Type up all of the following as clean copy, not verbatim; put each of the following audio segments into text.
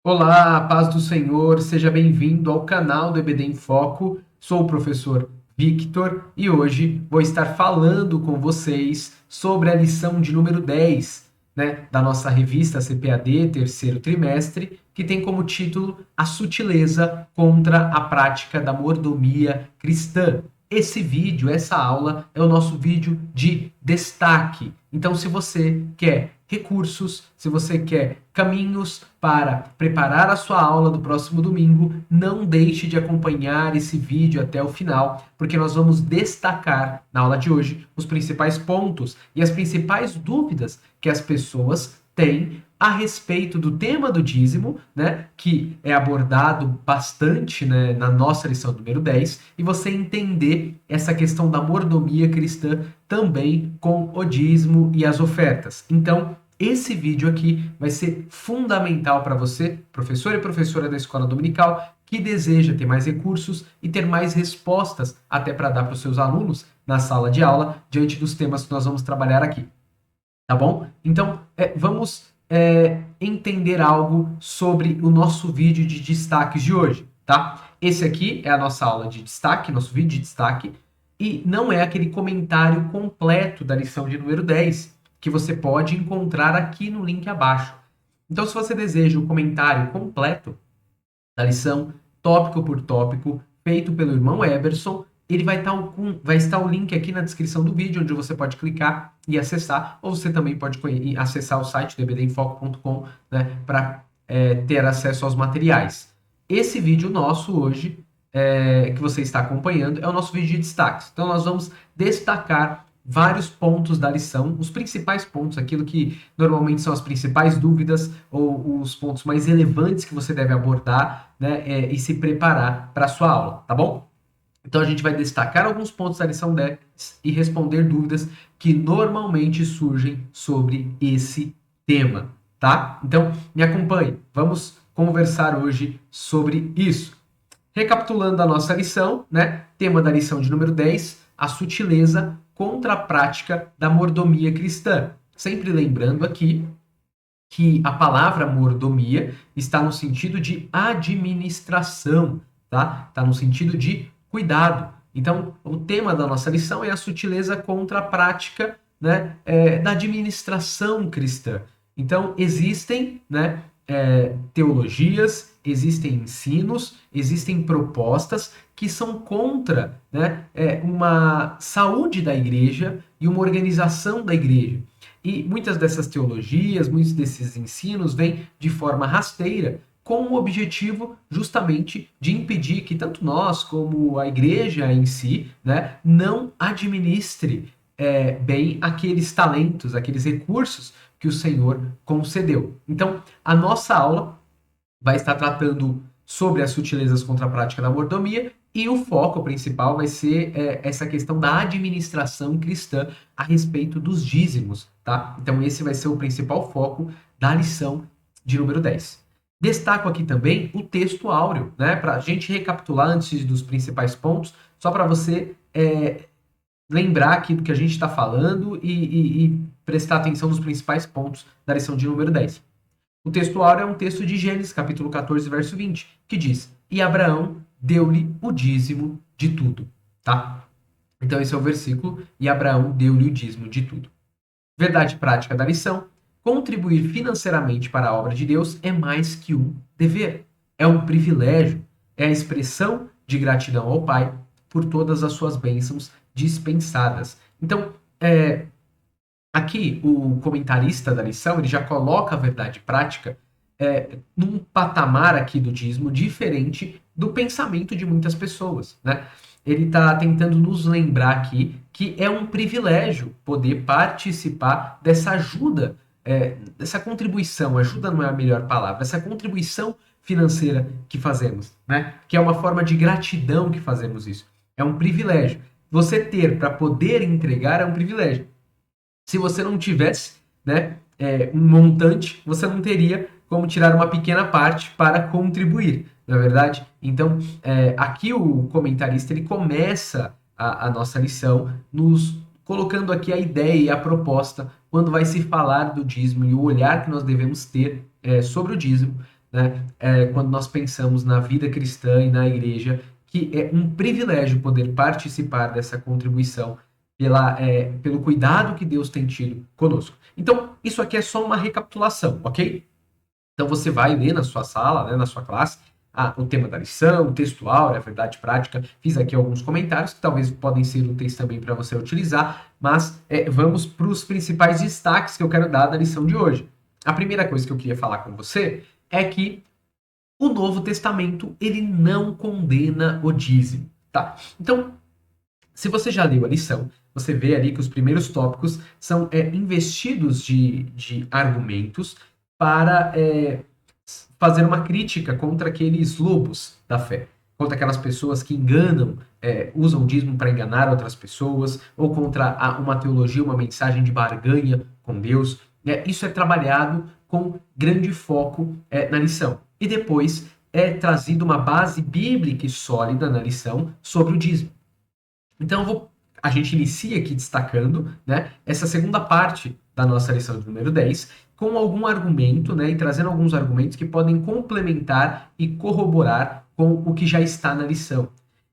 Olá, paz do Senhor, seja bem-vindo ao canal do EBD em Foco. Sou o professor Victor e hoje vou estar falando com vocês sobre a lição de número 10, da nossa revista CPAD, terceiro trimestre, que tem como título A Sutileza contra a Prática da Mordomia Cristã. Esse vídeo, essa aula, é o nosso vídeo de destaque. Então, se você quer recursos, se você quer caminhos para preparar a sua aula do próximo domingo, não deixe de acompanhar esse vídeo até o final, porque nós vamos destacar na aula de hoje os principais pontos e as principais dúvidas que as pessoas têm a respeito do tema do dízimo, que é abordado bastante, na nossa lição número 10, e você entender essa questão da mordomia cristã também com o dízimo e as ofertas. Então, esse vídeo aqui vai ser fundamental para você, professor e professora da escola dominical, que deseja ter mais recursos e ter mais respostas até para dar para os seus alunos na sala de aula, diante dos temas que nós vamos trabalhar aqui. Tá bom? Então, vamos entender algo sobre o nosso vídeo de destaques de hoje, tá? Esse aqui é a nossa aula de destaque, nosso vídeo de destaque, e não é aquele comentário completo da lição de número 10, que você pode encontrar aqui no link abaixo. Então, se você deseja o comentário completo da lição, tópico por tópico, feito pelo irmão Eberson, ele vai estar o link aqui na descrição do vídeo, onde você pode clicar e acessar, ou você também pode acessar o site do ebdemfoco.com, para ter acesso aos materiais. Esse vídeo nosso hoje, que você está acompanhando, é o nosso vídeo de destaques. Então, nós vamos destacar vários pontos da lição, os principais pontos, aquilo que normalmente são as principais dúvidas ou os pontos mais relevantes que você deve abordar, e se preparar para a sua aula, tá bom? Então a gente vai destacar alguns pontos da lição 10 e responder dúvidas que normalmente surgem sobre esse tema, tá? Então me acompanhe, vamos conversar hoje sobre isso. Recapitulando a nossa lição, Tema da lição de número 10, a sutileza contra a prática da mordomia cristã. Sempre lembrando aqui que a palavra mordomia está no sentido de administração, tá? Está no sentido de cuidado. Então, o tema da nossa lição é a sutileza contra a prática, da administração cristã. Então, existem, teologias, existem ensinos, existem propostas que são contra, uma saúde da igreja e uma organização da igreja. E muitas dessas teologias, muitos desses ensinos vêm de forma rasteira, com o objetivo justamente de impedir que tanto nós como a igreja em si, não administre bem aqueles talentos, aqueles recursos que o Senhor concedeu. Então, a nossa aula vai estar tratando sobre as sutilezas contra a prática da mordomia e o foco principal vai ser essa questão da administração cristã a respeito dos dízimos, tá? Então esse vai ser o principal foco da lição de número 10. Destaco aqui também o texto áureo, para a gente recapitular antes dos principais pontos, só para você lembrar aqui do que a gente está falando e prestar atenção nos principais pontos da lição de número 10. O texto áureo é um texto de Gênesis, capítulo 14, verso 20, que diz: E Abraão deu-lhe o dízimo de tudo, tá? Então esse é o versículo, e Abraão deu-lhe o dízimo de tudo. Verdade prática da lição: contribuir financeiramente para a obra de Deus é mais que um dever, é um privilégio, é a expressão de gratidão ao Pai por todas as suas bênçãos dispensadas. Então, aqui o comentarista da lição ele já coloca a verdade prática num patamar aqui do dízimo diferente do pensamento de muitas pessoas, Ele está tentando nos lembrar aqui que é um privilégio poder participar dessa ajuda, dessa contribuição. Ajuda não é a melhor palavra, essa contribuição financeira que fazemos, Que é uma forma de gratidão que fazemos isso. É um privilégio. Você ter para poder entregar é um privilégio. Se você não tivesse, um montante, você não teria como tirar uma pequena parte para contribuir, não é verdade? Então, aqui o comentarista ele começa a nossa lição nos colocando aqui a ideia e a proposta quando vai se falar do dízimo e o olhar que nós devemos ter sobre o dízimo, né, quando nós pensamos na vida cristã e na igreja, que é um privilégio poder participar dessa contribuição pelo cuidado que Deus tem tido conosco. Então, isso aqui é só uma recapitulação, ok? Então, você vai ler na sua sala, né, na sua classe, o tema da lição, o textual, a verdade prática. Fiz aqui alguns comentários que talvez podem ser úteis também para você utilizar, mas vamos para os principais destaques que eu quero dar da lição de hoje. A primeira coisa que eu queria falar com você é que o Novo Testamento ele não condena o dízimo, tá? Então, se você já leu a lição, você vê ali que os primeiros tópicos são investidos de argumentos para fazer uma crítica contra aqueles lobos da fé, contra aquelas pessoas que enganam, usam o dízimo para enganar outras pessoas, ou contra uma teologia, uma mensagem de barganha com Deus. Isso é trabalhado com grande foco na lição. E depois é trazido uma base bíblica e sólida na lição sobre o dízimo. Então, a gente inicia aqui destacando, né, essa segunda parte da nossa lição de número 10, com algum argumento, né, e trazendo alguns argumentos que podem complementar e corroborar com o que já está na lição.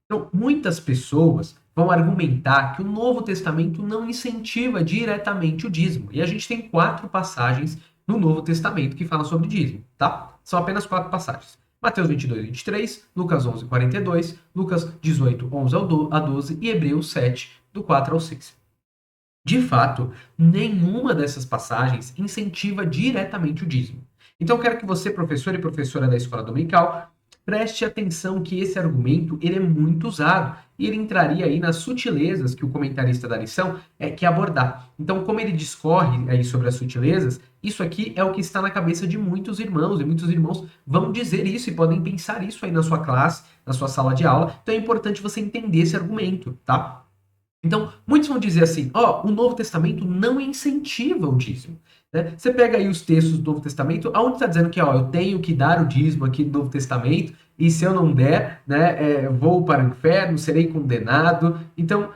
Então, muitas pessoas vão argumentar que o Novo Testamento não incentiva diretamente o dízimo. E a gente tem 4 passagens no Novo Testamento que falam sobre dízimo, tá? São apenas 4 passagens. Mateus 22, 23, Lucas 11, 42, Lucas 18, 11 a 12 e Hebreus 7, do 4 ao 6. De fato, nenhuma dessas passagens incentiva diretamente o dízimo. Então, eu quero que você, professor e professora da escola dominical, preste atenção que esse argumento ele é muito usado e ele entraria aí nas sutilezas que o comentarista da lição quer abordar. Então, como ele discorre aí sobre as sutilezas, isso aqui é o que está na cabeça de muitos irmãos, e muitos irmãos vão dizer isso e podem pensar isso aí na sua classe, na sua sala de aula. Então, é importante você entender esse argumento, tá? Então, muitos vão dizer assim, o Novo Testamento não incentiva o dízimo. Né? Você pega aí os textos do Novo Testamento, aonde está dizendo que eu tenho que dar o dízimo aqui no Novo Testamento, e se eu não der, né, vou para o inferno, serei condenado. Então,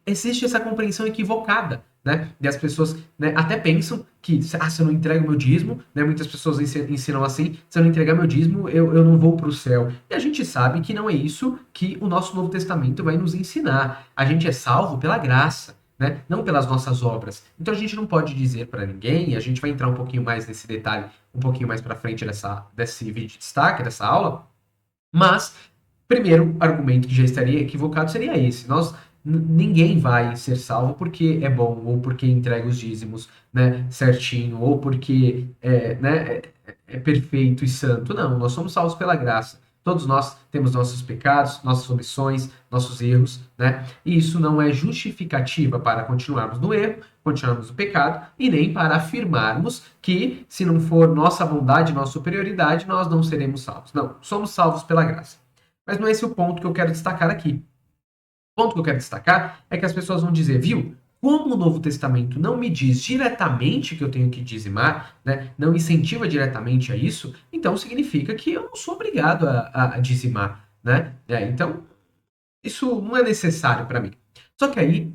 existe essa compreensão equivocada. Né? E as pessoas, né, até pensam que se eu não entrego meu dízimo, né, muitas pessoas ensinam assim, se eu não entregar meu dízimo, eu não vou para o céu. E a gente sabe que não é isso que o nosso Novo Testamento vai nos ensinar. A gente é salvo pela graça, né, não pelas nossas obras. Então a gente não pode dizer para ninguém, e a gente vai entrar um pouquinho mais nesse detalhe, um pouquinho mais para frente desse vídeo de destaque, dessa aula, mas primeiro argumento que já estaria equivocado seria esse. Ninguém vai ser salvo porque é bom, ou porque entrega os dízimos, né, certinho, ou porque é perfeito e santo. Não, nós somos salvos pela graça. Todos nós temos nossos pecados, nossas omissões, nossos erros, né? E isso não é justificativa para continuarmos no erro, continuarmos no pecado, e nem para afirmarmos que, se não for nossa bondade, nossa superioridade, nós não seremos salvos. Não, somos salvos pela graça. Mas não é esse o ponto que eu quero destacar aqui. O ponto que eu quero destacar é que as pessoas vão dizer, viu? Como o Novo Testamento não me diz diretamente que eu tenho que dizimar, né, não incentiva diretamente a isso, então significa que eu não sou obrigado a dizimar. Né? Então, isso não é necessário para mim. Só que aí,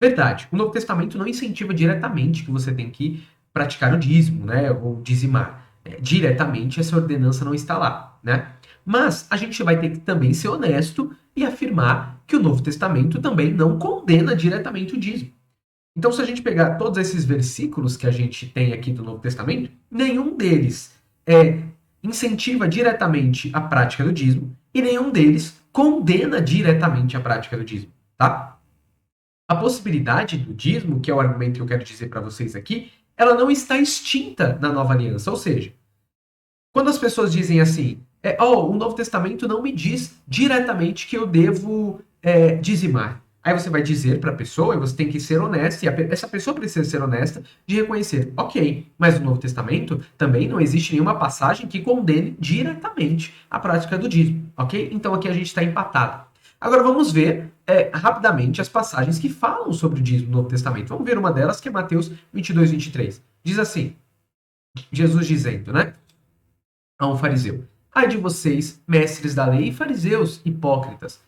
verdade, o Novo Testamento não incentiva diretamente que você tem que praticar o dízimo, né, ou dizimar. Diretamente, essa ordenança não está lá. Né? Mas a gente vai ter que também ser honesto e afirmar que o Novo Testamento também não condena diretamente o dízimo. Então, se a gente pegar todos esses versículos que a gente tem aqui do Novo Testamento, nenhum deles incentiva diretamente a prática do dízimo e nenhum deles condena diretamente a prática do dízimo, tá? A possibilidade do dízimo, que é o argumento que eu quero dizer para vocês aqui, ela não está extinta na Nova Aliança, ou seja, quando as pessoas dizem assim, o Novo Testamento não me diz diretamente que eu devo dizimar. Aí você vai dizer para a pessoa, e você tem que ser honesto, e essa pessoa precisa ser honesta de reconhecer, ok, mas no Novo Testamento também não existe nenhuma passagem que condene diretamente a prática do dízimo, ok? Então aqui a gente está empatado. Agora vamos ver rapidamente as passagens que falam sobre o dízimo no Novo Testamento. Vamos ver uma delas, que é Mateus 22, 23. Diz assim, Jesus dizendo, né? A um fariseu: ai de vocês, mestres da lei e fariseus hipócritas,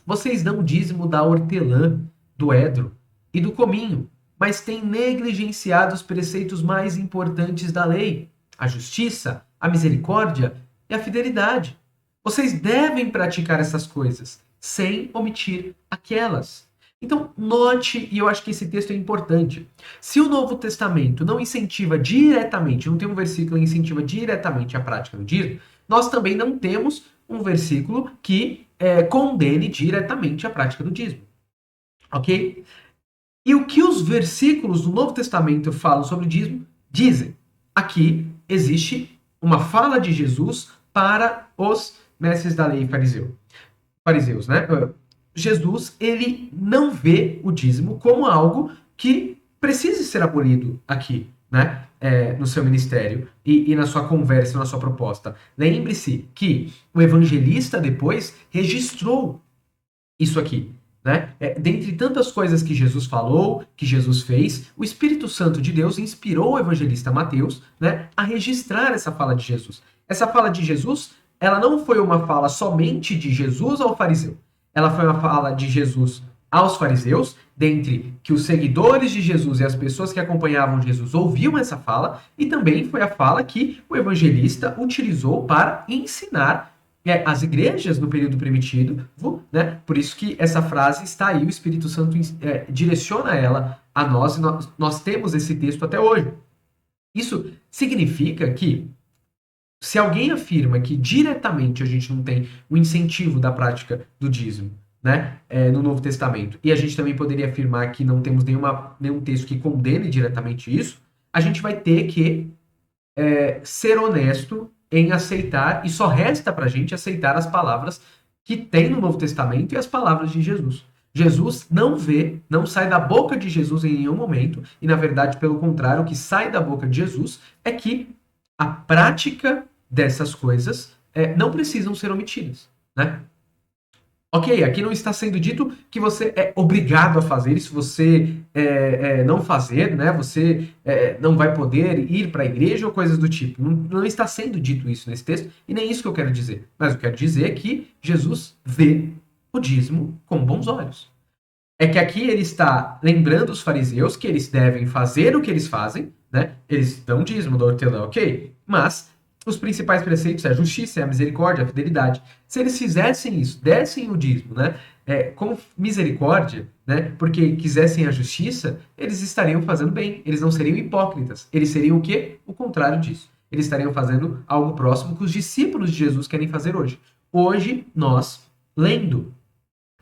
vocês dão o dízimo da hortelã, do edro e do cominho, mas têm negligenciado os preceitos mais importantes da lei: a justiça, a misericórdia e a fidelidade. Vocês devem praticar essas coisas, sem omitir aquelas. Então, note, e eu acho que esse texto é importante, se o Novo Testamento não incentiva diretamente, não tem um versículo que incentiva diretamente a prática do dízimo, nós também não temos um versículo que condene diretamente a prática do dízimo. Ok? E o que os versículos do Novo Testamento falam sobre dízimo dizem? Aqui existe uma fala de Jesus para os mestres da lei e fariseus, né? Jesus, ele não vê o dízimo como algo que precise ser abolido aqui, né? No seu ministério e na sua conversa, na sua proposta. Lembre-se que o evangelista depois registrou isso aqui, né? Dentre tantas coisas que Jesus falou, que Jesus fez, o Espírito Santo de Deus inspirou o evangelista Mateus, né, a registrar essa fala de Jesus. Essa fala de Jesus, ela não foi uma fala somente de Jesus ao fariseu. Ela foi uma fala de Jesus aos fariseus, dentre que os seguidores de Jesus e as pessoas que acompanhavam Jesus ouviam essa fala, e também foi a fala que o evangelista utilizou para ensinar as igrejas no período primitivo, né? Por isso que essa frase está aí, o Espírito Santo direciona ela a nós, e nós temos esse texto até hoje. Isso significa que, se alguém afirma que diretamente a gente não tem o incentivo da prática do dízimo, né, no Novo Testamento, e a gente também poderia afirmar que não temos nenhum texto que condene diretamente isso, a gente vai ter que ser honesto em aceitar, e só resta para a gente aceitar as palavras que tem no Novo Testamento e as palavras de Jesus. Jesus não sai da boca de Jesus em nenhum momento, e na verdade, pelo contrário, o que sai da boca de Jesus é que a prática dessas coisas não precisam ser omitidas, né? Ok, aqui não está sendo dito que você é obrigado a fazer isso, você não fazer, né? Você não vai poder ir para a igreja ou coisas do tipo. Não está sendo dito isso nesse texto, e nem isso que eu quero dizer. Mas eu quero dizer é que Jesus vê o dízimo com bons olhos. É que aqui ele está lembrando os fariseus que eles devem fazer o que eles fazem, né? Eles dão dízimo do hortelã, ok? Mas os principais preceitos é a justiça, é a misericórdia, a fidelidade. Se eles fizessem isso, dessem o dízimo, né? Com misericórdia, né? Porque quisessem a justiça, eles estariam fazendo bem. Eles não seriam hipócritas. Eles seriam o quê? O contrário disso. Eles estariam fazendo algo próximo que os discípulos de Jesus querem fazer hoje. Hoje, nós, lendo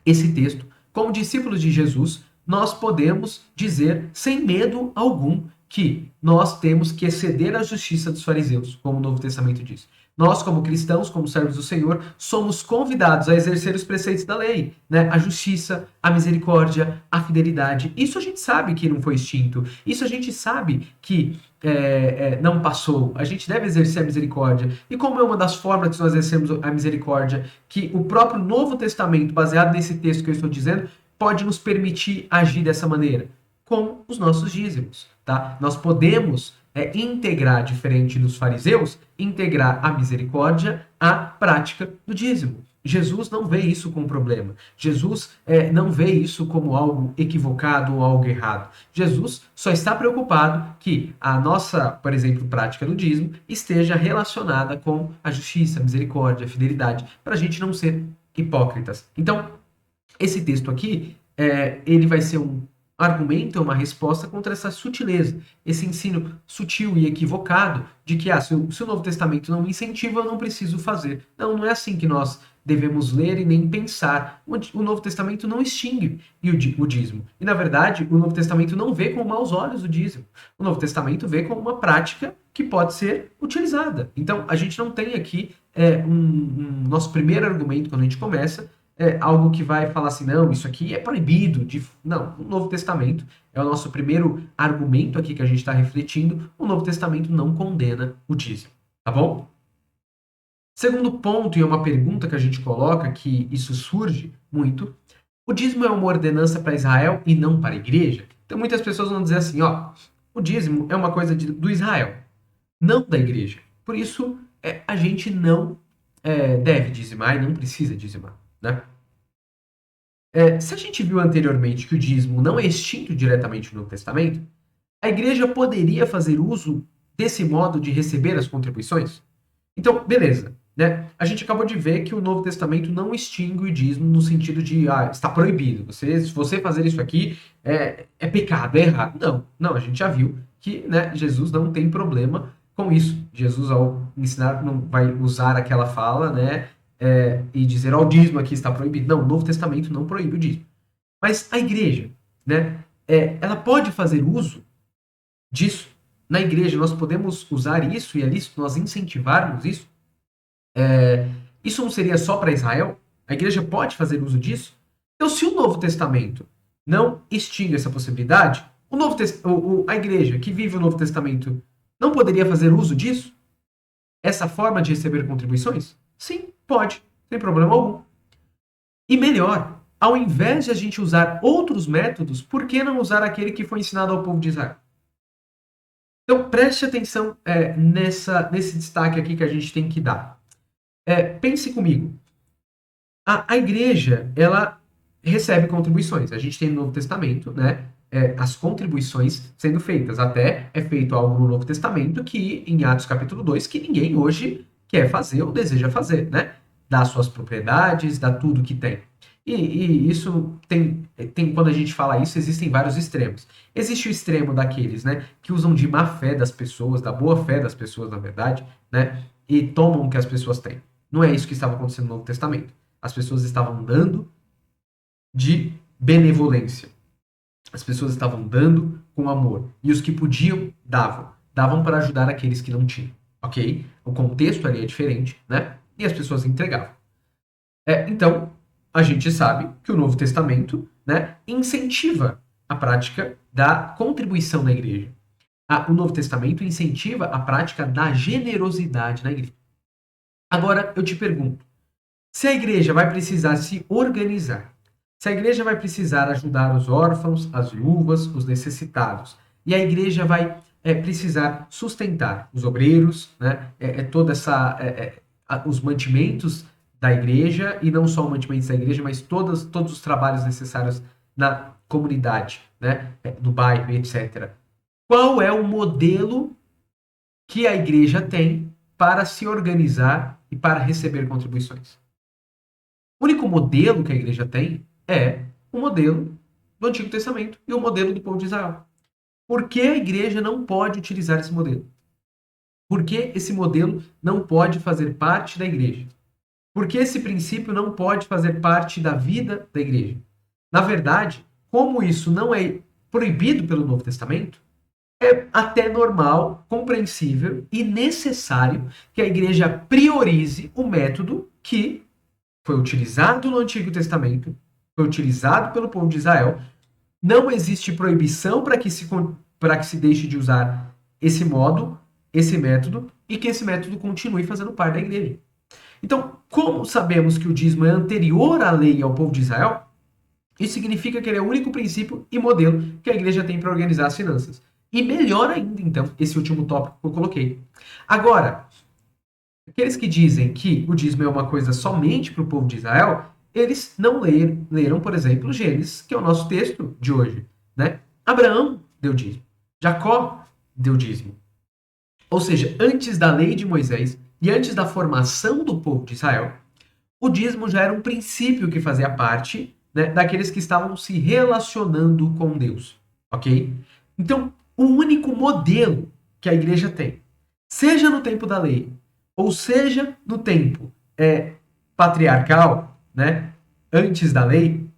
esse texto, como discípulos de Jesus, nós podemos dizer sem medo algum que nós temos que exceder a justiça dos fariseus, como o Novo Testamento diz. Nós, como cristãos, como servos do Senhor, somos convidados a exercer os preceitos da lei, né? A justiça, a misericórdia, a fidelidade. Isso a gente sabe que não foi extinto. Isso a gente sabe que não passou. A gente deve exercer a misericórdia. E como é uma das formas que nós exercemos a misericórdia, que o próprio Novo Testamento, baseado nesse texto que eu estou dizendo, pode nos permitir agir dessa maneira? Com os nossos dízimos, tá? Nós podemos integrar, diferente dos fariseus, integrar a misericórdia à prática do dízimo. Jesus não vê isso como problema. Jesus não vê isso como algo equivocado ou algo errado. Jesus só está preocupado que a nossa, por exemplo, prática do dízimo esteja relacionada com a justiça, a misericórdia, a fidelidade, para a gente não ser hipócritas. Então, esse texto aqui, ele vai ser um argumento, uma resposta contra essa sutileza, esse ensino sutil e equivocado de que se o Novo Testamento não me incentiva, eu não preciso fazer. Não, não é assim que nós devemos ler e nem pensar. O Novo Testamento não extingue o dízimo. E, na verdade, o Novo Testamento não vê com maus olhos o dízimo. O Novo Testamento vê como uma prática que pode ser utilizada. Então, a gente não tem aqui nosso primeiro argumento, quando a gente começa, algo que vai falar assim, não, isso aqui é proibido. Não, o Novo Testamento é o nosso primeiro argumento aqui que a gente está refletindo. O Novo Testamento não condena o dízimo, tá bom? Segundo ponto, e é uma pergunta que a gente coloca, que isso surge muito, o dízimo é uma ordenança para Israel e não para a igreja? Então muitas pessoas vão dizer assim, o dízimo é uma coisa do Israel, não da igreja. Por isso, a gente não deve dizimar e não precisa dizimar, né? Se a gente viu anteriormente que o dízimo não é extinto diretamente no Novo Testamento, a igreja poderia fazer uso desse modo de receber as contribuições? Então, beleza, né? A gente acabou de ver que o Novo Testamento não extingue o dízimo no sentido de, está proibido. Se você fazer isso aqui, é pecado, é errado. Não, não, a gente já viu que, né, Jesus não tem problema com isso. Jesus, ao ensinar, não vai usar aquela fala, né, e dizer, ó, o dízimo aqui está proibido. Não, o Novo Testamento não proíbe o dízimo. Mas a igreja, né, ela pode fazer uso disso. Na igreja, nós podemos usar isso e é lícito nós incentivarmos isso. Isso não seria só para Israel? A igreja pode fazer uso disso? Então, se o Novo Testamento não extingue essa possibilidade, a igreja que vive o Novo Testamento não poderia fazer uso disso? Essa forma de receber contribuições? Sim, pode, sem problema algum. E melhor, ao invés de a gente usar outros métodos, por que não usar aquele que foi ensinado ao povo de Israel? Então, preste atenção nesse destaque aqui que a gente tem que dar. Pense comigo. A igreja, ela recebe contribuições. A gente tem no Novo Testamento, né? As contribuições sendo feitas. Até é feito algo no Novo Testamento que, em Atos capítulo 2, que ninguém hoje quer fazer ou deseja fazer, né? Dá suas propriedades, dá tudo que tem. E isso quando a gente fala isso, existem vários extremos. Existe o extremo daqueles, né, que usam de má fé das pessoas, da boa fé das pessoas, na verdade, né, e tomam o que as pessoas têm. Não é isso que estava acontecendo no Novo Testamento. As pessoas estavam dando de benevolência. As pessoas estavam dando com amor. E os que podiam, davam. Davam para ajudar aqueles que não tinham. Ok? O contexto ali é diferente, né? E as pessoas entregavam. Então, a gente sabe que o Novo Testamento, né, incentiva a prática da contribuição na igreja. O Novo Testamento incentiva a prática da generosidade na igreja. Agora, eu te pergunto, se a igreja vai precisar se organizar, se a igreja vai precisar ajudar os órfãos, as viúvas, os necessitados, e a igreja vai precisar sustentar os obreiros, né, toda os mantimentos da igreja, e não só os mantimentos da igreja, mas todos os trabalhos necessários na comunidade, né, no bairro, etc. Qual é o modelo que a igreja tem para se organizar e para receber contribuições? O único modelo que a igreja tem é o modelo do Antigo Testamento e o modelo do povo de Israel. Por que a igreja não pode utilizar esse modelo? Por que esse modelo não pode fazer parte da igreja? Por que esse princípio não pode fazer parte da vida da igreja? Na verdade, como isso não é proibido pelo Novo Testamento, é até normal, compreensível e necessário que a igreja priorize o método que foi utilizado no Antigo Testamento, foi utilizado pelo povo de Israel. Não existe proibição para que se deixe de usar esse método, e que esse método continue fazendo parte da igreja. Então, como sabemos que o dízimo é anterior à lei e ao povo de Israel, isso significa que ele é o único princípio e modelo que a igreja tem para organizar as finanças. E melhor ainda, então, esse último tópico que eu coloquei. Agora, aqueles que dizem que o dízimo é uma coisa somente para o povo de Israel, eles não leram, por exemplo, Gênesis, que é o nosso texto de hoje. Né? Abraão deu dízimo. Jacó deu dízimo. Ou seja, antes da lei de Moisés e antes da formação do povo de Israel, o dízimo já era um princípio que fazia parte, né, daqueles que estavam se relacionando com Deus. Ok? Então, o único modelo que a igreja tem, seja no tempo da lei, ou seja no tempo patriarcal, né, antes da lei,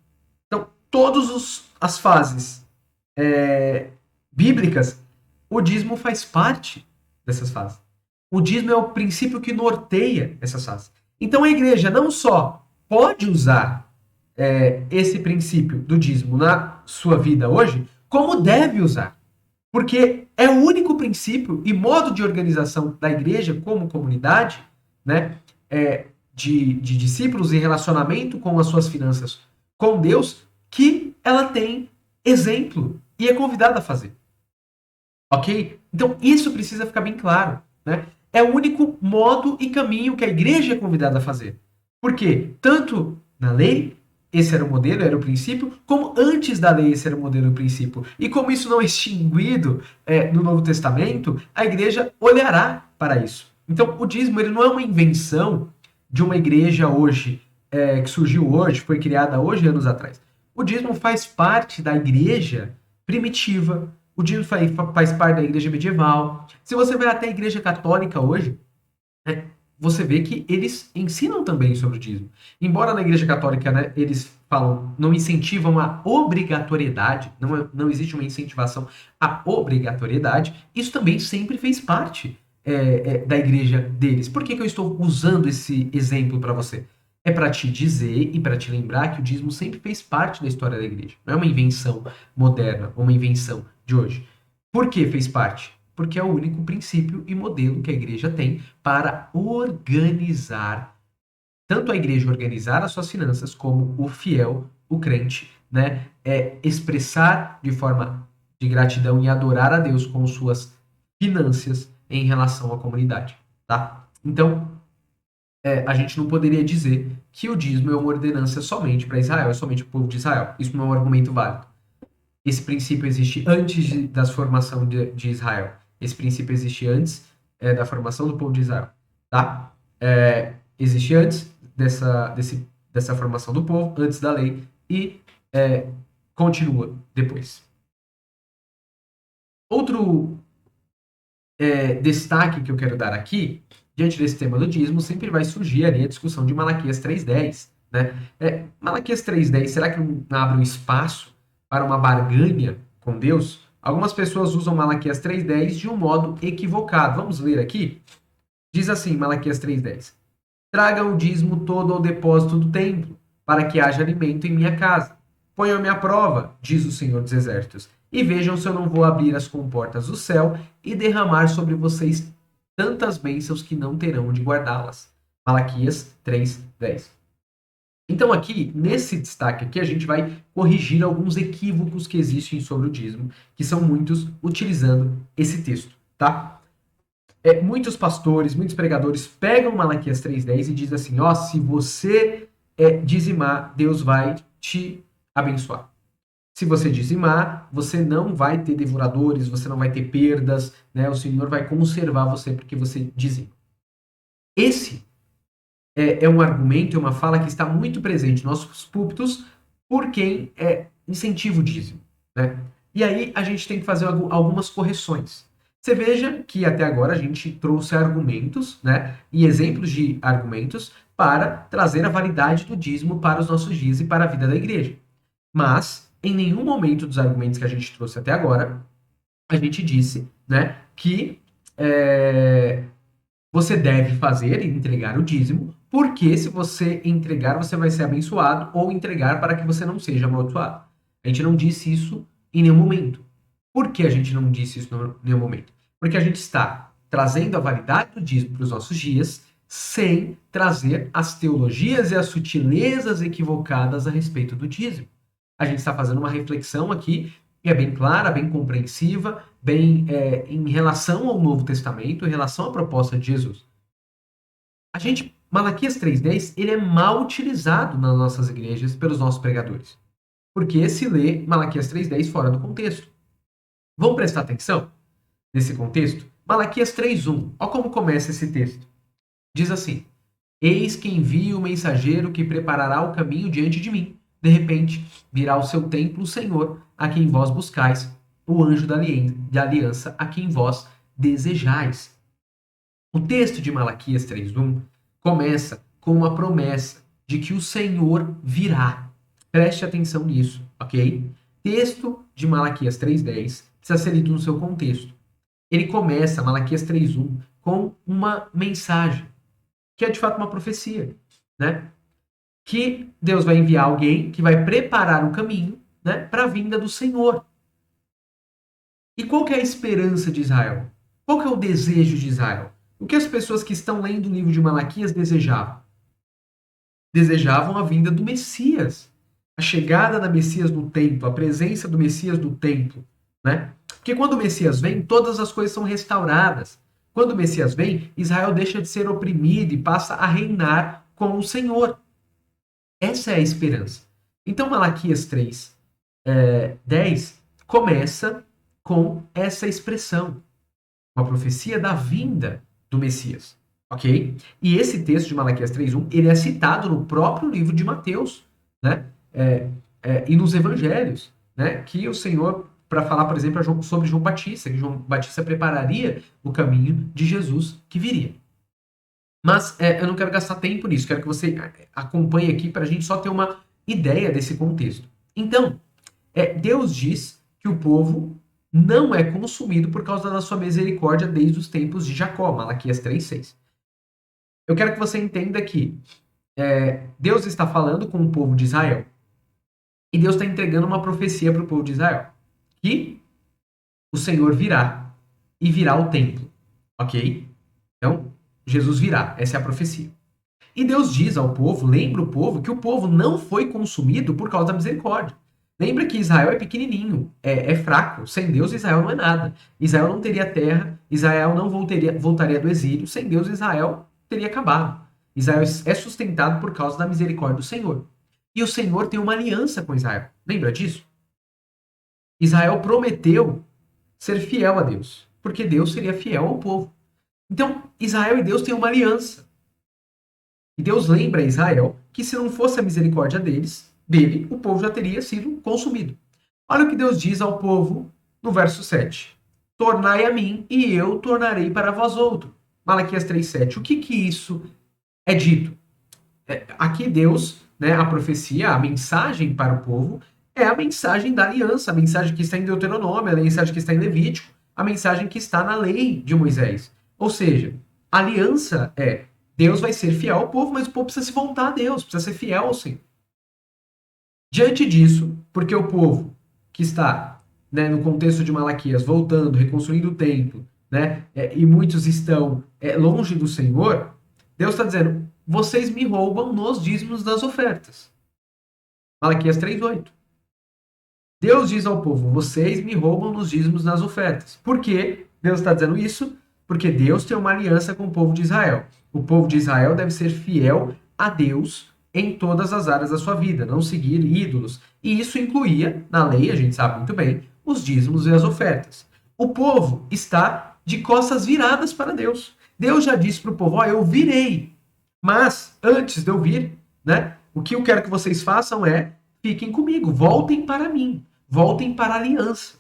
então, todas as fases bíblicas, o dízimo faz parte dessas fases. O dízimo é o princípio que norteia essas fases. Então a igreja não só pode usar esse princípio do dízimo na sua vida hoje, como deve usar. Porque é o único princípio e modo de organização da igreja como comunidade, né, de discípulos em relacionamento com as suas finanças com Deus, que ela tem exemplo e é convidada a fazer. Ok? Então isso precisa ficar bem claro. Né? É o único modo e caminho que a igreja é convidada a fazer. Por quê? Tanto na lei, esse era o modelo, era o princípio, como antes da lei, esse era o modelo e o princípio. E como isso não é extinguido no Novo Testamento, a igreja olhará para isso. Então, o dízimo ele não é uma invenção de uma igreja hoje, que surgiu hoje, foi criada hoje, anos atrás. O dízimo faz parte da igreja primitiva, o dízimo faz parte da igreja medieval. Se você vai até a igreja católica hoje, né, você vê que eles ensinam também sobre o dízimo. Embora na Igreja Católica, né, eles falam, não incentivam a obrigatoriedade, não existe uma incentivação à obrigatoriedade, isso também sempre fez parte da igreja deles. Por que eu estou usando esse exemplo para você? É para te dizer e para te lembrar que o dízimo sempre fez parte da história da igreja. Não é uma invenção moderna, ou uma invenção de hoje. Por que fez parte? Porque é o único princípio e modelo que a igreja tem para organizar, tanto a igreja organizar as suas finanças, como o fiel, o crente, né, expressar de forma de gratidão e adorar a Deus com suas finanças em relação à comunidade, tá? Então, a gente não poderia dizer que o dízimo é uma ordenança somente para Israel, é somente o povo de Israel. Isso não é um argumento válido. Esse princípio existe antes da formação de Israel. Esse princípio existe antes da formação do povo de Israel, tá? Existe antes dessa formação do povo, antes da lei, e continua depois. Outro destaque que eu quero dar aqui, diante desse tema do dízimo, sempre vai surgir ali a discussão de Malaquias 3:10, né? Malaquias 3:10, será que não abre um espaço para uma barganha com Deus? Algumas pessoas usam Malaquias 3:10 de um modo equivocado. Vamos ler aqui? Diz assim, Malaquias 3:10: Tragam o dízimo todo ao depósito do templo, para que haja alimento em minha casa. Ponham-me à prova, diz o Senhor dos Exércitos, e vejam se eu não vou abrir as comportas do céu e derramar sobre vocês tantas bênçãos que não terão de guardá-las. Malaquias 3:10. Então aqui, nesse destaque aqui, a gente vai corrigir alguns equívocos que existem sobre o dízimo, que são muitos utilizando esse texto, tá? Muitos pastores, muitos pregadores pegam Malaquias 3:10 e dizem assim, ó, se você dizimar, Deus vai te abençoar. Se você dizimar, você não vai ter devoradores, você não vai ter perdas, né? O Senhor vai conservar você porque você dizima. Esse é um argumento, é uma fala que está muito presente nos nossos púlpitos por quem incentiva o dízimo, né? E aí a gente tem que fazer algumas correções. Você veja que até agora a gente trouxe argumentos, né, e exemplos de argumentos para trazer a validade do dízimo para os nossos dias e para a vida da igreja. Mas, em nenhum momento dos argumentos que a gente trouxe até agora, a gente disse, né, que você deve fazer e entregar o dízimo, porque se você entregar, você vai ser abençoado, ou entregar para que você não seja amaldiçoado. A gente não disse isso em nenhum momento. Por que a gente não disse isso em nenhum momento? Porque a gente está trazendo a validade do dízimo para os nossos dias, sem trazer as teologias e as sutilezas equivocadas a respeito do dízimo. A gente está fazendo uma reflexão aqui que é bem clara, bem compreensiva, bem em relação ao Novo Testamento, em relação à proposta de Jesus. Malaquias 3:10, ele é mal utilizado nas nossas igrejas pelos nossos pregadores, porque se lê Malaquias 3:10 fora do contexto. Vamos prestar atenção nesse contexto? Malaquias 3:1, olha como começa esse texto. Diz assim, eis que envio o mensageiro que preparará o caminho diante de mim. De repente, virá ao seu templo o Senhor, a quem vós buscais, o anjo da aliança, a quem vós desejais. O texto de Malaquias 3:1 começa com uma promessa de que o Senhor virá. Preste atenção nisso, ok? Texto de Malaquias 3:10 precisa ser lido no seu contexto. Ele começa, Malaquias 3:1, com uma mensagem, que é de fato uma profecia, né? Que Deus vai enviar alguém que vai preparar o caminho, né, para a vinda do Senhor. E qual que é a esperança de Israel? Qual que é o desejo de Israel? O que as pessoas que estão lendo o livro de Malaquias desejavam? Desejavam a vinda do Messias, a chegada da Messias no templo, a presença do Messias no templo, né? Porque quando o Messias vem, todas as coisas são restauradas. Quando o Messias vem, Israel deixa de ser oprimido e passa a reinar com o Senhor. Essa é a esperança. Então, Malaquias 3:10 começa com essa expressão, uma profecia da vinda do Messias, ok? E esse texto de Malaquias 3:1, ele é citado no próprio livro de Mateus, né? E nos evangelhos, né? Que o Senhor, para falar, por exemplo, sobre João Batista, que João Batista prepararia o caminho de Jesus que viria. Mas eu não quero gastar tempo nisso, quero que você acompanhe aqui para a gente só ter uma ideia desse contexto. Então, Deus diz que o povo não é consumido por causa da sua misericórdia desde os tempos de Jacó, Malaquias 3:6. Eu quero que você entenda que Deus está falando com o povo de Israel e Deus está entregando uma profecia para o povo de Israel, que o Senhor virá e virá o templo, ok? Então, Jesus virá, essa é a profecia. E Deus diz ao povo, lembra o povo, que o povo não foi consumido por causa da misericórdia. Lembra que Israel é pequenininho, é fraco. Sem Deus, Israel não é nada. Israel não teria terra, Israel não voltaria do exílio. Sem Deus, Israel teria acabado. Israel é sustentado por causa da misericórdia do Senhor. E o Senhor tem uma aliança com Israel. Lembra disso? Israel prometeu ser fiel a Deus, porque Deus seria fiel ao povo. Então, Israel e Deus têm uma aliança. E Deus lembra a Israel que se não fosse a misericórdia dele, o povo já teria sido consumido. Olha o que Deus diz ao povo no verso 7. Tornai a mim, e eu tornarei para vós outro. Malaquias 3:7. O que isso é dito? Aqui Deus, né, a profecia, a mensagem para o povo, é a mensagem da aliança, a mensagem que está em Deuteronômio, a mensagem que está em Levítico, a mensagem que está na lei de Moisés. Ou seja, a aliança Deus vai ser fiel ao povo, mas o povo precisa se voltar a Deus, precisa ser fiel ao Senhor. Diante disso, porque o povo que está, né, no contexto de Malaquias, voltando, reconstruindo o templo, né, e muitos estão longe do Senhor, Deus está dizendo, vocês me roubam nos dízimos das ofertas. Malaquias 3:8. Deus diz ao povo, vocês me roubam nos dízimos das ofertas. Por que Deus está dizendo isso? Porque Deus tem uma aliança com o povo de Israel. O povo de Israel deve ser fiel a Deus em todas as áreas da sua vida, não seguir ídolos. E isso incluía, na lei, a gente sabe muito bem, os dízimos e as ofertas. O povo está de costas viradas para Deus. Deus já disse para o povo, eu virei. Mas, antes de eu vir, né, o que eu quero que vocês façam fiquem comigo, voltem para mim, voltem para a aliança.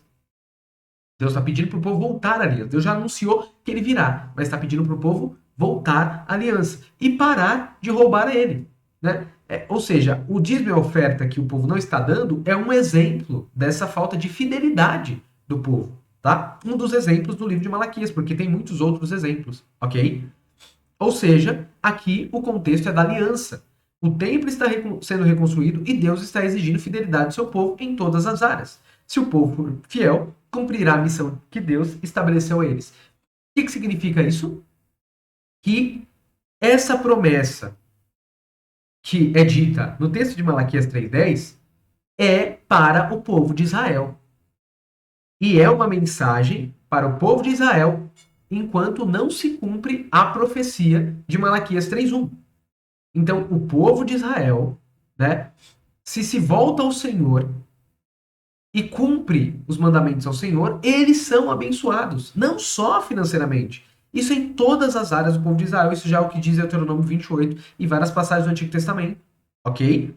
Deus está pedindo para o povo voltar à aliança. Deus já anunciou que ele virá, mas está pedindo para o povo voltar à aliança e parar de roubar a ele. Né? Ou seja, o dízimo e a oferta que o povo não está dando é um exemplo dessa falta de fidelidade do povo. Tá? Um dos exemplos do livro de Malaquias, porque tem muitos outros exemplos, ok? Ou seja, aqui o contexto é da aliança. O templo está sendo reconstruído e Deus está exigindo fidelidade do seu povo em todas as áreas. Se o povo for fiel, cumprirá a missão que Deus estabeleceu a eles. O que significa isso? Que essa promessa que é dita no texto de Malaquias 3:10 é para o povo de Israel. E é uma mensagem para o povo de Israel enquanto não se cumpre a profecia de Malaquias 3:1. Então, o povo de Israel, né, se volta ao Senhor e cumpre os mandamentos ao Senhor, eles são abençoados, não só financeiramente. Isso em todas as áreas do povo de Israel, isso já é o que diz Deuteronômio 28 e várias passagens do Antigo Testamento, ok?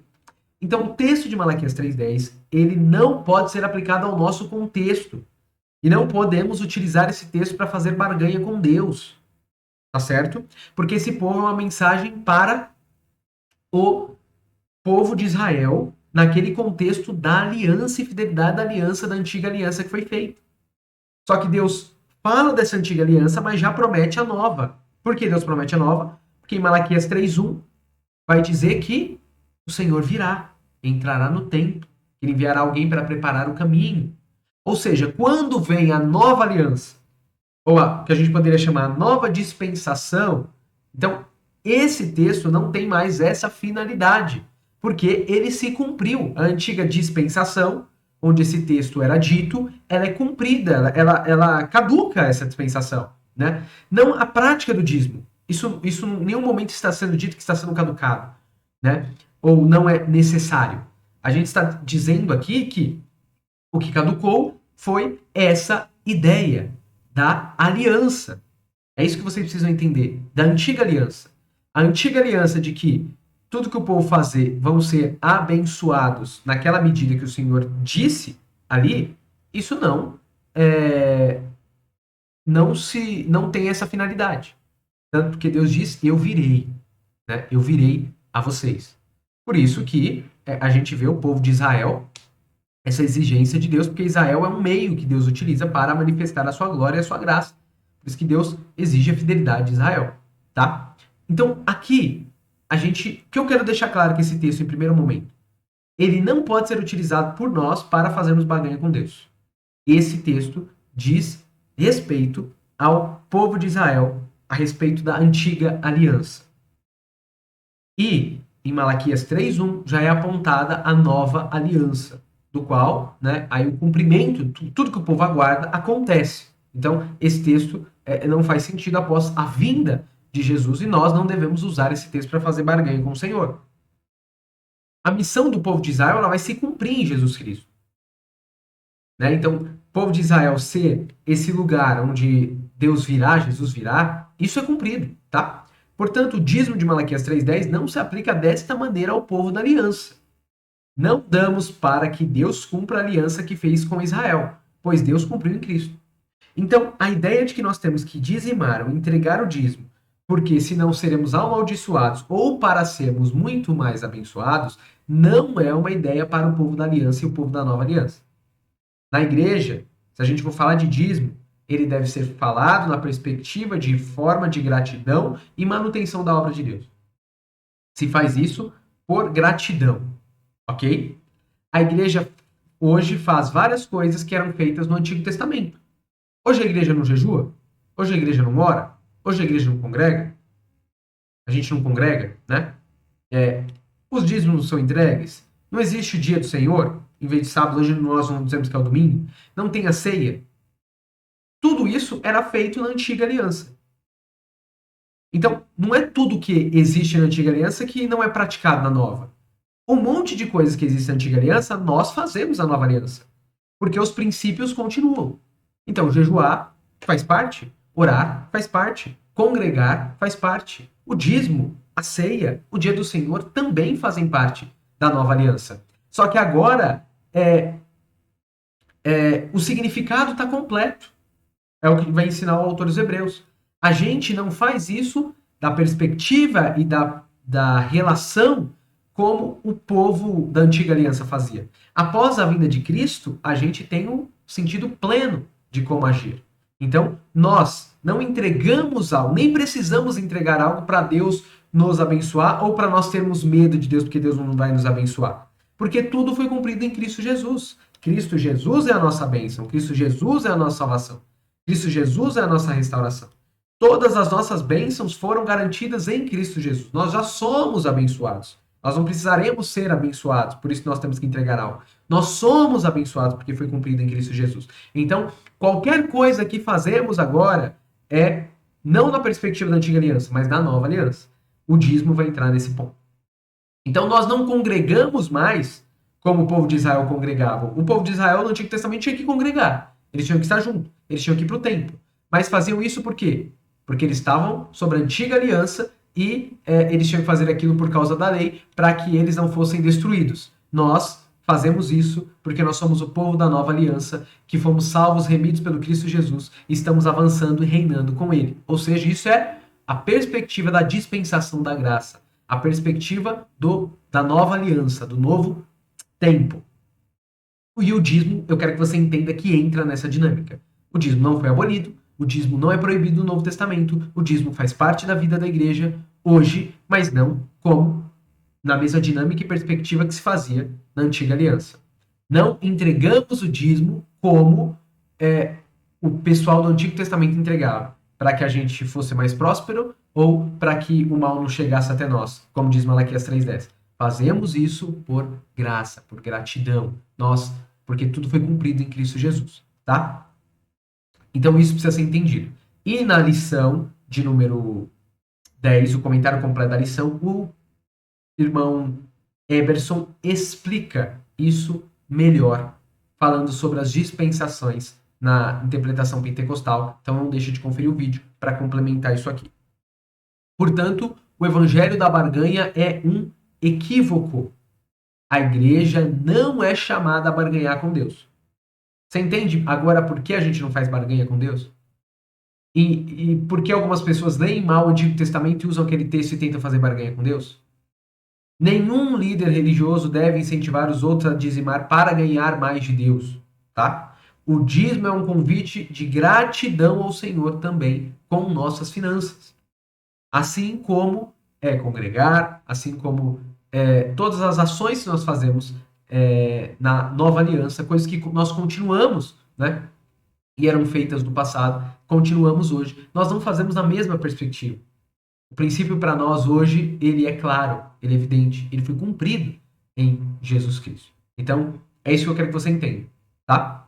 Então, o texto de Malaquias 3:10, ele não pode ser aplicado ao nosso contexto. E não podemos utilizar esse texto para fazer barganha com Deus, tá certo? Porque esse povo é uma mensagem para o povo de Israel, naquele contexto da aliança e fidelidade da aliança, da antiga aliança que foi feita. Só que Deus fala dessa antiga aliança, mas já promete a nova. Por que Deus promete a nova? Porque em Malaquias 3:1 vai dizer que o Senhor virá, entrará no templo, ele enviará alguém para preparar o caminho. Ou seja, quando vem a nova aliança, ou a que a gente poderia chamar nova dispensação, então esse texto não tem mais essa finalidade, porque ele se cumpriu. A antiga dispensação, onde esse texto era dito, ela é cumprida, ela caduca essa dispensação. Né? Não a prática do dízimo. Isso em nenhum momento está sendo dito que está sendo caducado. Né? Ou não é necessário. A gente está dizendo aqui que o que caducou foi essa ideia da aliança. É isso que vocês precisam entender da antiga aliança. A antiga aliança de que tudo que o povo fazer vão ser abençoados naquela medida que o Senhor disse ali, isso é, não tem essa finalidade. Tanto porque Deus diz, eu virei, né? Eu virei a vocês. Por isso que a gente vê o povo de Israel, essa exigência de Deus, porque Israel é um meio que Deus utiliza para manifestar a sua glória e a sua graça. Por isso que Deus exige a fidelidade de Israel, tá? Então, aqui, o que eu quero deixar claro que esse texto, em primeiro momento, ele não pode ser utilizado por nós para fazermos barganha com Deus. Esse texto diz respeito ao povo de Israel, a respeito da antiga aliança. E em Malaquias 3:1 já é apontada a nova aliança, do qual, né, aí o cumprimento, tudo que o povo aguarda acontece. Então, esse texto não faz sentido após a vinda de Jesus e nós não devemos usar esse texto para fazer barganha com o Senhor. A missão do povo de Israel ela vai se cumprir em Jesus Cristo. Né? Então, o povo de Israel ser esse lugar onde Deus virá, Jesus virá, isso é cumprido, tá? Portanto, o dízimo de Malaquias 3:10 não se aplica desta maneira ao povo da aliança. Não damos para que Deus cumpra a aliança que fez com Israel, pois Deus cumpriu em Cristo. Então, a ideia de que nós temos que dizimar ou entregar o dízimo, porque senão seremos amaldiçoados ou para sermos muito mais abençoados, não é uma ideia para o povo da aliança e o povo da nova aliança. Na igreja, se a gente for falar de dízimo, ele deve ser falado na perspectiva de forma de gratidão e manutenção da obra de Deus. Se faz isso por gratidão, ok? A igreja hoje faz várias coisas que eram feitas no Antigo Testamento. Hoje a igreja não jejua? Hoje a igreja não ora? Hoje a igreja não congrega? A gente não congrega, né? Os dízimos não são entregues? Não existe o dia do Senhor? Em vez de sábado, hoje nós não dizemos que é o domingo? Não tem a ceia? Tudo isso era feito na antiga aliança. Então, não é tudo que existe na antiga aliança que não é praticado na nova. Um monte de coisas que existe na antiga aliança, nós fazemos na nova aliança. Porque os princípios continuam. Então, jejuar faz parte, orar faz parte, congregar faz parte. O dízimo, a ceia, o dia do Senhor também fazem parte da nova aliança. Só que agora o significado está completo. É o que vai ensinar o autor dos Hebreus. A gente não faz isso da perspectiva e da relação como o povo da antiga aliança fazia. Após a vinda de Cristo, a gente tem um sentido pleno de como agir. Então, nós não entregamos algo, nem precisamos entregar algo para Deus nos abençoar ou para nós termos medo de Deus porque Deus não vai nos abençoar. Porque tudo foi cumprido em Cristo Jesus. Cristo Jesus é a nossa bênção, Cristo Jesus é a nossa salvação. Cristo Jesus é a nossa restauração. Todas as nossas bênçãos foram garantidas em Cristo Jesus. Nós já somos abençoados. Nós não precisaremos ser abençoados, por isso nós temos que entregar algo. Nós somos abençoados porque foi cumprido em Cristo Jesus. Então, qualquer coisa que fazemos agora é não na perspectiva da antiga aliança, mas da nova aliança. O dízimo vai entrar nesse ponto. Então, nós não congregamos mais como o povo de Israel congregava. O povo de Israel no Antigo Testamento tinha que congregar. Eles tinham que estar juntos. Eles tinham que ir para o templo. Mas faziam isso por quê? Porque eles estavam sobre a antiga aliança e eles tinham que fazer aquilo por causa da lei para que eles não fossem destruídos. Nós fazemos isso porque nós somos o povo da nova aliança, que fomos salvos, remidos pelo Cristo Jesus e estamos avançando e reinando com ele. Ou seja, isso é a perspectiva da dispensação da graça, a perspectiva da nova aliança, do novo tempo. E o dízimo, eu quero que você entenda que entra nessa dinâmica. O dízimo não foi abolido, o dízimo não é proibido no Novo Testamento, o dízimo faz parte da vida da igreja hoje, mas não como na mesma dinâmica e perspectiva que se fazia na antiga aliança. Não entregamos o dízimo como o pessoal do Antigo Testamento entregava, para que a gente fosse mais próspero ou para que o mal não chegasse até nós, como diz Malaquias 3:10. Fazemos isso por graça, por gratidão, porque tudo foi cumprido em Cristo Jesus, tá? Então isso precisa ser entendido. E na lição de número 10, o comentário completo da lição, o irmão Eberson explica isso melhor, falando sobre as dispensações na interpretação pentecostal, então não deixe de conferir o vídeo para complementar isso aqui. Portanto, o evangelho da barganha é um equívoco. A igreja não é chamada a barganhar com Deus. Você entende agora por que a gente não faz barganha com Deus? E por que algumas pessoas leem mal o Antigo Testamento e usam aquele texto e tentam fazer barganha com Deus? Nenhum líder religioso deve incentivar os outros a dizimar para ganhar mais de Deus, tá? O dízimo é um convite de gratidão ao Senhor também com nossas finanças. Assim como congregar, assim como todas as ações que nós fazemos na nova aliança, coisas que nós continuamos, né? E eram feitas no passado, continuamos hoje. Nós não fazemos na mesma perspectiva. O princípio para nós hoje, ele é claro, ele é evidente, ele foi cumprido em Jesus Cristo. Então, é isso que eu quero que você entenda, tá?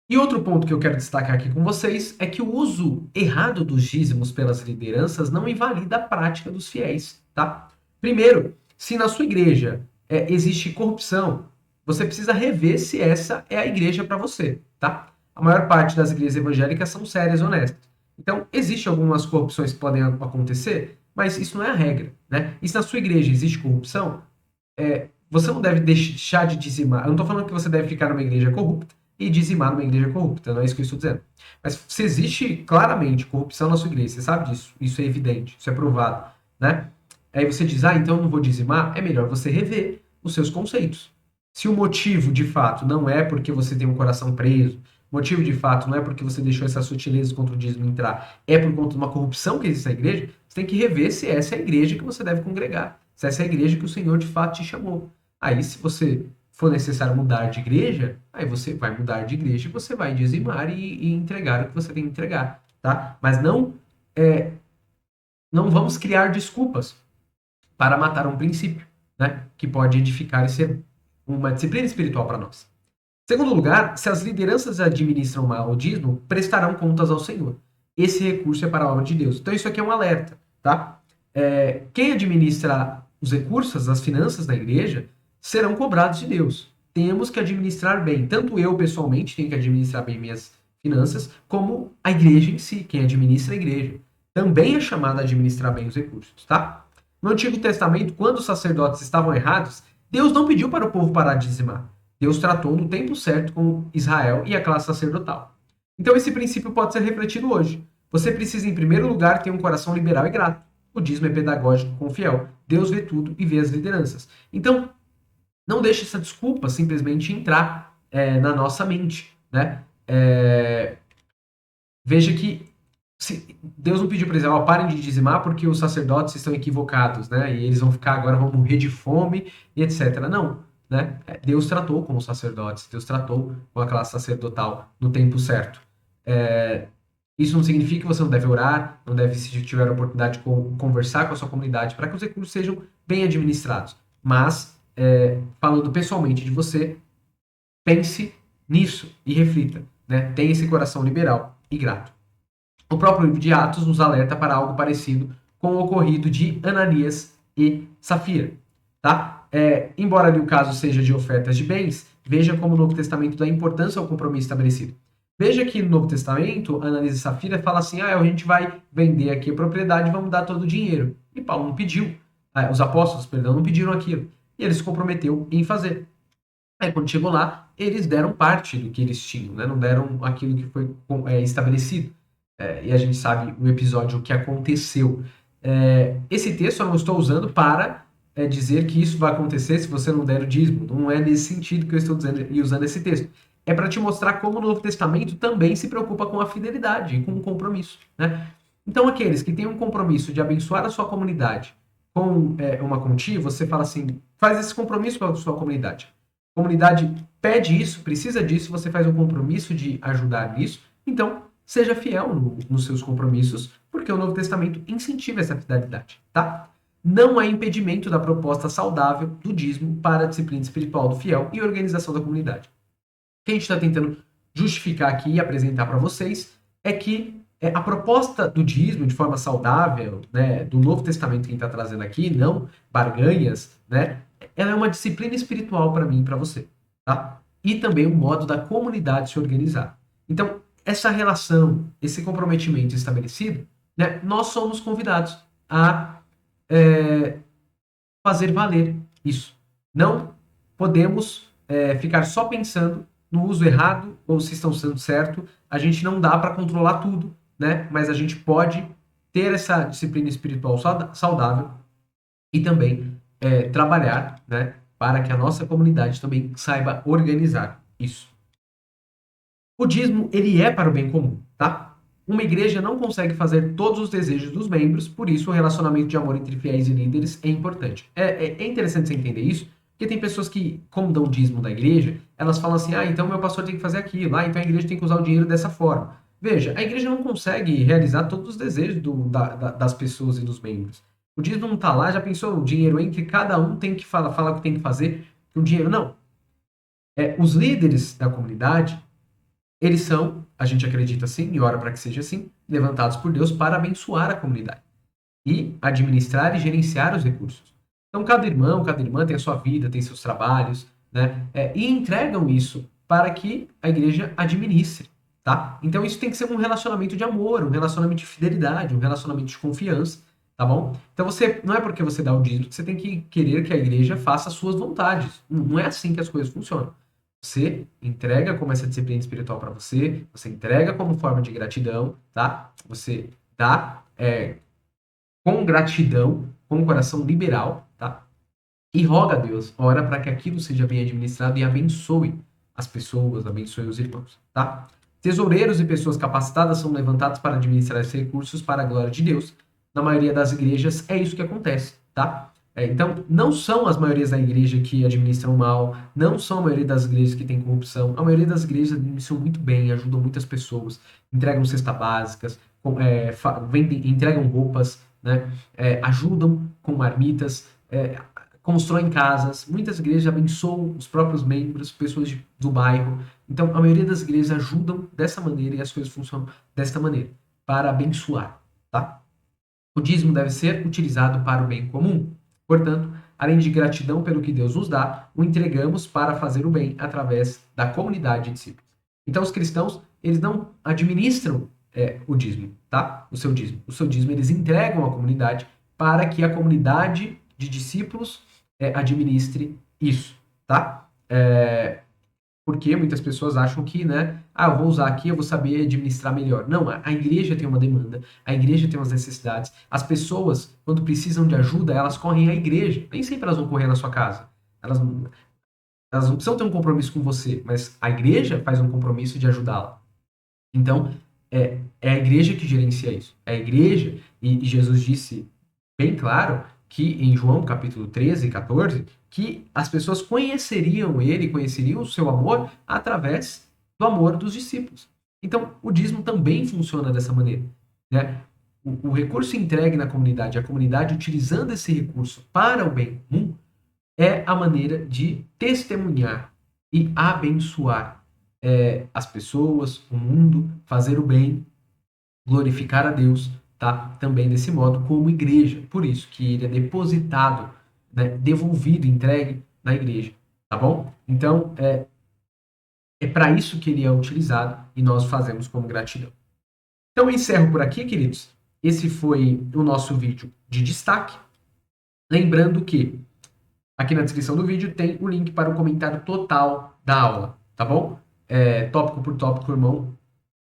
E outro ponto que eu quero destacar aqui com vocês é que o uso errado dos dízimos pelas lideranças não invalida a prática dos fiéis, tá? Primeiro, se na sua igreja existe corrupção, você precisa rever se essa é a igreja para você, tá? A maior parte das igrejas evangélicas são sérias e honestas. Então, existem algumas corrupções que podem acontecer, mas isso não é a regra, né? E se na sua igreja existe corrupção, você não deve deixar de dizimar. Eu não estou falando que você deve ficar numa igreja corrupta e dizimar numa igreja corrupta, não é isso que eu estou dizendo. Mas se existe claramente corrupção na sua igreja, você sabe disso, isso é evidente, isso é provado, né? Aí você diz, então eu não vou dizimar, é melhor você rever os seus conceitos. Se o motivo, de fato, não é porque você tem um coração preso, o motivo, de fato, não é porque você deixou essas sutilezas contra o dízimo entrar, é por conta de uma corrupção que existe na igreja, você tem que rever se essa é a igreja que você deve congregar, se essa é a igreja que o Senhor, de fato, te chamou. Aí, se você for necessário mudar de igreja, aí você vai mudar de igreja e você vai dizimar e entregar o que você tem que entregar, tá? Mas não vamos criar desculpas para matar um princípio, né? Que pode edificar e ser uma disciplina espiritual para nós. Segundo lugar, se as lideranças administram mal o dízimo, prestarão contas ao Senhor. Esse recurso é para a obra de Deus. Então isso aqui é um alerta, tá? Quem administra os recursos, as finanças da igreja, serão cobrados de Deus. Temos que administrar bem. Tanto eu, pessoalmente, tenho que administrar bem minhas finanças, como a igreja em si, quem administra a igreja. Também é chamado a administrar bem os recursos, tá? No Antigo Testamento, quando os sacerdotes estavam errados, Deus não pediu para o povo parar de dizimar. Deus tratou no tempo certo com Israel e a classe sacerdotal. Então esse princípio pode ser refletido hoje. Você precisa, em primeiro lugar, ter um coração liberal e grato. O dízimo é pedagógico com o fiel. Deus vê tudo e vê as lideranças. Então, não deixe essa desculpa simplesmente entrar na nossa mente, né? Veja que Deus não pediu para eles, parem de dizimar porque os sacerdotes estão equivocados, né? E eles vão ficar agora, vão morrer de fome e etc. Não, né? Deus tratou com os sacerdotes, Deus tratou com a classe sacerdotal no tempo certo. Isso não significa que você não deve orar, não deve, se tiver a oportunidade, de conversar com a sua comunidade para que os recursos sejam bem administrados. Mas, falando pessoalmente de você, pense nisso e reflita, né? Tenha esse coração liberal e grato. O próprio livro de Atos nos alerta para algo parecido com o ocorrido de Ananias e Safira, tá? Embora ali o caso seja de ofertas de bens, veja como o Novo Testamento dá importância ao compromisso estabelecido. Veja que no Novo Testamento, Ananias e Safira fala assim, a gente vai vender aqui a propriedade e vamos dar todo o dinheiro. E Paulo não pediu, os apóstolos, perdão, não pediram aquilo. E ele se comprometeu em fazer. Aí quando chegou lá, eles deram parte do que eles tinham, né? Não deram aquilo que foi estabelecido. E a gente sabe o episódio, o que aconteceu. Esse texto eu não estou usando para dizer que isso vai acontecer se você não der o dízimo. Não é nesse sentido que eu estou dizendo e usando esse texto. É para te mostrar como o Novo Testamento também se preocupa com a fidelidade e com o compromisso, né? Então, aqueles que têm um compromisso de abençoar a sua comunidade com uma quantia, você fala assim, faz esse compromisso com a sua comunidade. A comunidade pede isso, precisa disso, você faz um compromisso de ajudar nisso, então seja fiel nos seus compromissos, porque o Novo Testamento incentiva essa fidelidade, tá? Não há impedimento da proposta saudável do dízimo para a disciplina espiritual do fiel e organização da comunidade. O que a gente está tentando justificar aqui e apresentar para vocês é que a proposta do dízimo de forma saudável, né, do Novo Testamento que a gente está trazendo aqui, não barganhas, né, ela é uma disciplina espiritual para mim e para você, tá? e também o modo da comunidade se organizar. Então, essa relação, esse comprometimento estabelecido, né, nós somos convidados a fazer valer isso. Não podemos ficar só pensando no uso errado ou se estão sendo certo. A gente não dá para controlar tudo, né? Mas a gente pode ter essa disciplina espiritual saudável e também trabalhar, né, para que a nossa comunidade também saiba organizar isso. O dízimo, ele é para o bem comum, tá? Uma igreja não consegue fazer todos os desejos dos membros, por isso o relacionamento de amor entre fiéis e líderes é importante. É interessante você entender isso, porque tem pessoas que, como dão dízimo da igreja, elas falam assim, então meu pastor tem que fazer aquilo, então a igreja tem que usar o dinheiro dessa forma. Veja, a igreja não consegue realizar todos os desejos das pessoas e dos membros. O dízimo não está lá, já pensou, o dinheiro entre cada um tem que falar o que tem que fazer, o dinheiro não. Os líderes da comunidade, eles são, a gente acredita assim, e ora para que seja assim, levantados por Deus para abençoar a comunidade e administrar e gerenciar os recursos. Então, cada irmão, cada irmã tem a sua vida, tem seus trabalhos, né? E entregam isso para que a igreja administre, tá? Então, isso tem que ser um relacionamento de amor, um relacionamento de fidelidade, um relacionamento de confiança, tá bom? Então, você não é porque você dá o dízimo que você tem que querer que a igreja faça as suas vontades. Não é assim que as coisas funcionam. Você entrega como essa disciplina espiritual para você, você entrega como forma de gratidão, tá? Você dá com gratidão, com um coração liberal, tá? E roga a Deus, ora para que aquilo seja bem administrado e abençoe as pessoas, abençoe os irmãos, tá? Tesoureiros e pessoas capacitadas são levantados para administrar esses recursos para a glória de Deus. Na maioria das igrejas é isso que acontece, tá? Então, não são as maiorias da igreja que administram mal, não são a maioria das igrejas que tem corrupção, a maioria das igrejas administram muito bem, ajudam muitas pessoas, entregam cestas básicas, entregam roupas, né? Ajudam com marmitas, constroem casas, muitas igrejas abençoam os próprios membros, pessoas do bairro. Então, a maioria das igrejas ajudam dessa maneira e as coisas funcionam desta maneira, para abençoar, tá? O dízimo deve ser utilizado para o bem comum. Portanto, além de gratidão pelo que Deus nos dá, o entregamos para fazer o bem através da comunidade de discípulos. Então, os cristãos, eles não administram o dízimo, tá? O seu dízimo. O seu dízimo eles entregam à comunidade para que a comunidade de discípulos administre isso, tá? Porque muitas pessoas acham que, né, eu vou usar aqui, eu vou saber administrar melhor. Não, a igreja tem uma demanda, a igreja tem umas necessidades. As pessoas, quando precisam de ajuda, elas correm à igreja. Nem sempre elas vão correr na sua casa. Elas não precisam ter um compromisso com você, mas a igreja faz um compromisso de ajudá-la. Então, é a igreja que gerencia isso. É a igreja, e Jesus disse bem claro que em João capítulo 13 e 14, que as pessoas conheceriam ele, conheceriam o seu amor através do amor dos discípulos. Então, o dízimo também funciona dessa maneira, né? O recurso entregue na comunidade, a comunidade utilizando esse recurso para o bem comum, é a maneira de testemunhar e abençoar as pessoas, o mundo, fazer o bem, glorificar a Deus, tá? Também desse modo como igreja. Por isso que ele é depositado, né, devolvido, entregue na igreja, tá bom? Então, é para isso que ele é utilizado e nós fazemos como gratidão. Então, eu encerro por aqui, queridos. Esse foi o nosso vídeo de destaque. Lembrando que aqui na descrição do vídeo tem o link para o comentário total da aula, tá bom? Tópico por tópico, irmão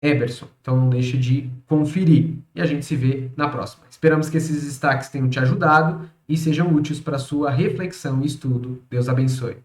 Eberson. Então não deixe de conferir. E a gente se vê na próxima. Esperamos que esses destaques tenham te ajudado e sejam úteis para a sua reflexão e estudo. Deus abençoe.